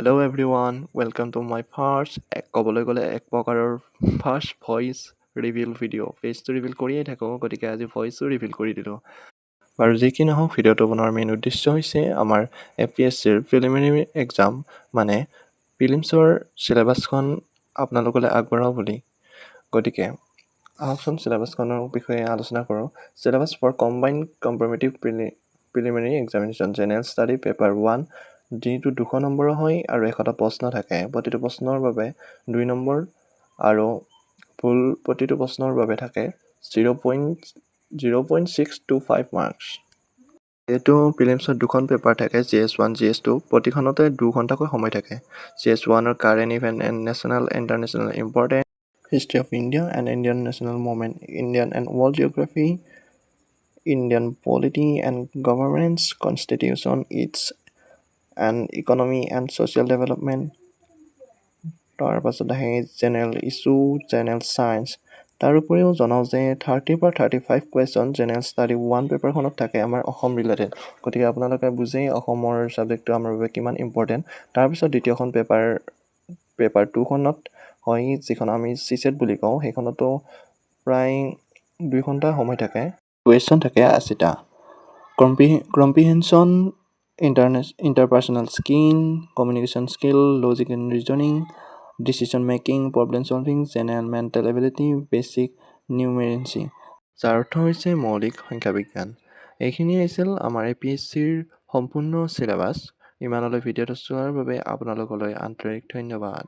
Hello everyone, welcome to my first ক'বলৈ গ'লে এক প্ৰকাৰৰ ফাৰ্ষ্ট ভইচ ৰিভিল ভিডিঅ' ফেচটো ৰিভিল কৰিয়েই থাকোঁ, গতিকে আজি ভইচো ৰিভিল কৰি দিলোঁ। বাৰু যি কি নহওক, ভিডিঅ'টো বনোৱাৰ মেইন উদ্দেশ্য হৈছে আমাৰ APSCৰ প্ৰিলিমিনাৰী এক্সাম মানে প্ৰিলিমছৰ চিলেবাছখন আপোনালোকলৈ আগবঢ়াওঁ বুলি। গতিকে আহকচোন চিলেবাছখনৰ বিষয়ে আলোচনা কৰোঁ। Syllabus for combined comparative preliminary examination general study paper 1, যিটো 200 নম্বৰৰ হয় আৰু 100টা প্ৰশ্ন থাকে। প্ৰতিটো প্ৰশ্নৰ বাবে 2 নম্বৰ আৰু ভুল প্ৰতিটো প্ৰশ্নৰ বাবে থাকে 0.625 মাৰ্কছ। যিহেতু প্ৰিলিমছত 2খন পেপাৰ থাকে, GS1, GS2, প্ৰতিখনতে 2 ঘণ্টাকৈ সময় থাকে। GS1ৰ current event and national international important, history of India and Indian national movement, Indian and world geography, Indian polity and governance, constitution, its and economy and social development. তাৰপাছত আহে general issue, general science. তাৰ উপৰিও জনাওঁ যে 30 পৰা 35 question general study 1 পেপাৰখনত থাকে আমাৰ Assam related. গতিকে আপোনালোকে বুজেই অসমৰ ছাবজেক্টটো আমাৰ বাবে কিমান ইম্পৰ্টেণ্ট। তাৰপিছত দ্বিতীয়খন পেপাৰ 2খনত হয়, যিখন আমি CSET বুলি কওঁ, সেইখনতো প্ৰায় 2 ঘণ্টা সময় থাকে। কুৱেশ্যন থাকে 80টা। Comprehension, interpersonal skill, communication skill, logic and reasoning, decision making, problem solving, general mental ability, basic numeracy, যাৰ অৰ্থ হৈছে মৌলিক সংখ্যা বিজ্ঞান। এইখিনিয়ে আছিল আমাৰ APSCৰ সম্পূৰ্ণ চিলেবাছ। ইমানলৈ ভিডিঅ'টো চোৱাৰ বাবে আপোনালোকলৈ আন্তৰিক ধন্যবাদ।